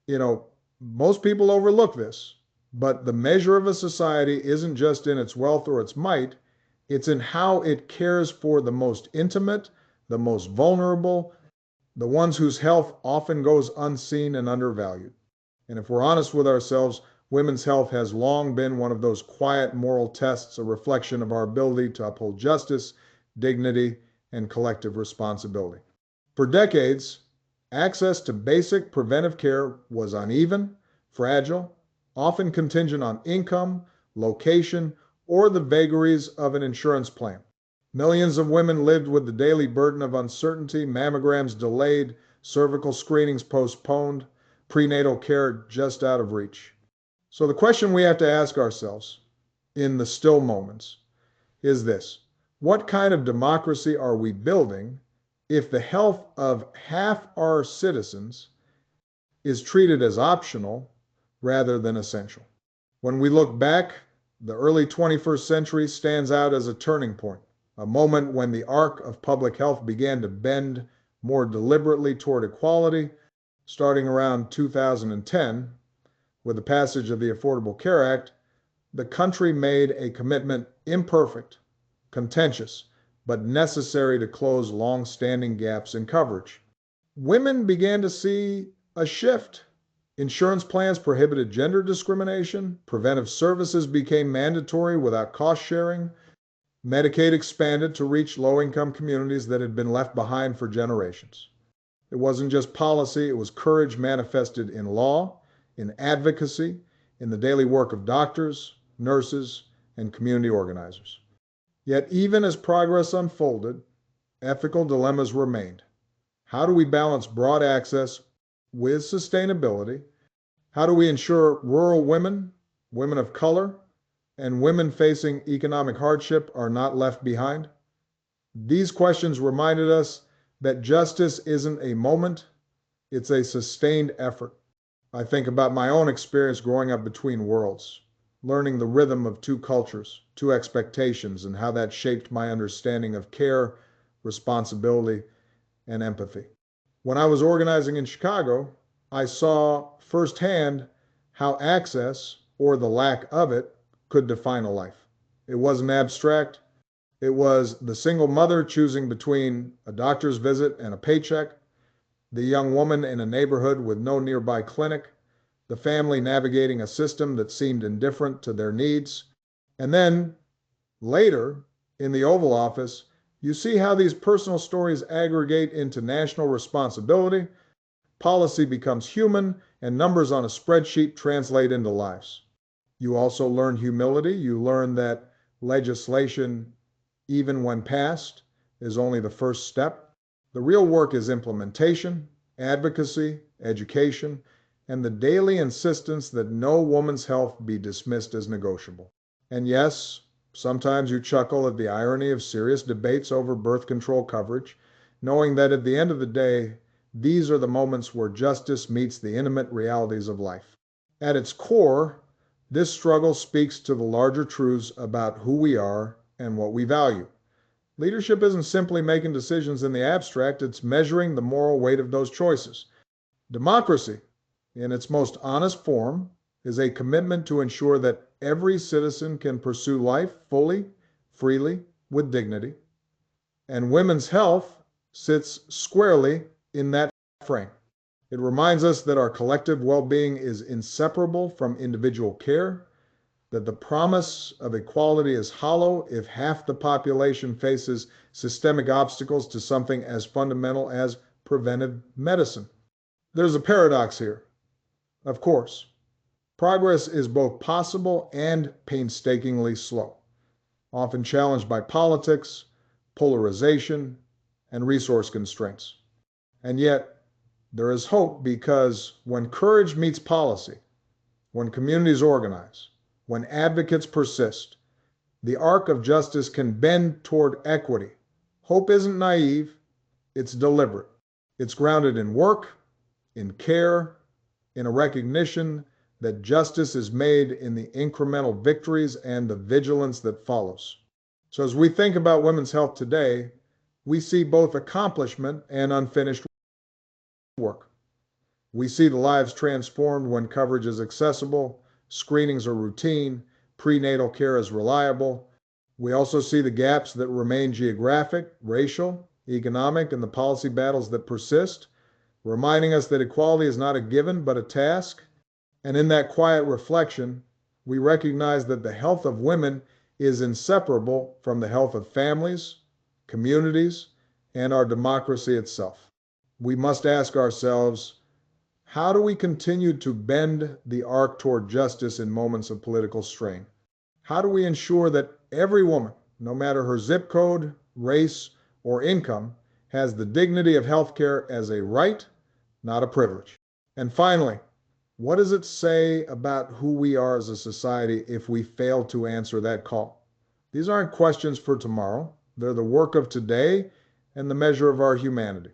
You know, most people overlook this, but the measure of a society isn't just in its wealth or its might, it's in how it cares for the most intimate, the most vulnerable, the ones whose health often goes unseen and undervalued. And if we're honest with ourselves, women's health has long been one of those quiet moral tests, a reflection of our ability to uphold justice, dignity, and collective responsibility. For decades, access to basic preventive care was uneven, fragile, often contingent on income, location, or the vagaries of an insurance plan. Millions of women lived with the daily burden of uncertainty, mammograms delayed, cervical screenings postponed, prenatal care just out of reach. So the question we have to ask ourselves in the still moments is this: what kind of democracy are we building if the health of half our citizens is treated as optional rather than essential? When we look back, the early 21st century stands out as a turning point, a moment when the arc of public health began to bend more deliberately toward equality, starting around 2010 with the passage of the Affordable Care Act. The country made a commitment, imperfect, contentious, but necessary to close long-standing gaps in coverage. Women began to see a shift. Insurance plans prohibited gender discrimination, preventive services became mandatory without cost sharing, Medicaid expanded to reach low-income communities that had been left behind for generations. It wasn't just policy, it was courage manifested in law, in advocacy, in the daily work of doctors, nurses, and community organizers. Yet, even as progress unfolded, ethical dilemmas remained. How do we balance broad access with sustainability? How do we ensure rural women, women of color, and women facing economic hardship are not left behind? These questions reminded us that justice isn't a moment, it's a sustained effort. I think about my own experience growing up between worlds, learning the rhythm of two cultures, two expectations, and how that shaped my understanding of care, responsibility, and empathy. When I was organizing in Chicago, I saw firsthand how access, or the lack of it, could define a life. It wasn't abstract. It was the single mother choosing between a doctor's visit and a paycheck, the young woman in a neighborhood with no nearby clinic, the family navigating a system that seemed indifferent to their needs. And then later, in the Oval Office, you see how these personal stories aggregate into national responsibility, policy becomes human, and numbers on a spreadsheet translate into lives. You also learn humility. You learn that legislation, even when passed, is only the first step. The real work is implementation, advocacy, education, and the daily insistence that no woman's health be dismissed as negotiable. And yes, sometimes you chuckle at the irony of serious debates over birth control coverage, knowing that at the end of the day, these are the moments where justice meets the intimate realities of life. At its core, this struggle speaks to the larger truths about who we are and what we value. Leadership isn't simply making decisions in the abstract, it's measuring the moral weight of those choices. Democracy, in its most honest form, is a commitment to ensure that every citizen can pursue life fully, freely, with dignity. And women's health sits squarely in that frame. It reminds us that our collective well-being is inseparable from individual care, that the promise of equality is hollow if half the population faces systemic obstacles to something as fundamental as preventive medicine. There's a paradox here, of course. Progress is both possible and painstakingly slow, often challenged by politics, polarization, and resource constraints. And yet, there is hope because when courage meets policy, when communities organize, when advocates persist, the arc of justice can bend toward equity. Hope isn't naive, it's deliberate. It's grounded in work, in care, in a recognition that justice is made in the incremental victories and the vigilance that follows. So as we think about women's health today, we see both accomplishment and unfinished work. We see the lives transformed when coverage is accessible, screenings are routine, prenatal care is reliable. We also see the gaps that remain geographic, racial, economic, and the policy battles that persist, reminding us that equality is not a given but a task. And in that quiet reflection, we recognize that the health of women is inseparable from the health of families, communities, and our democracy itself. We must ask ourselves, how do we continue to bend the arc toward justice in moments of political strain? How do we ensure that every woman, no matter her zip code, race, or income, has the dignity of healthcare as a right, not a privilege? And finally, what does it say about who we are as a society if we fail to answer that call? These aren't questions for tomorrow. They're the work of today and the measure of our humanity.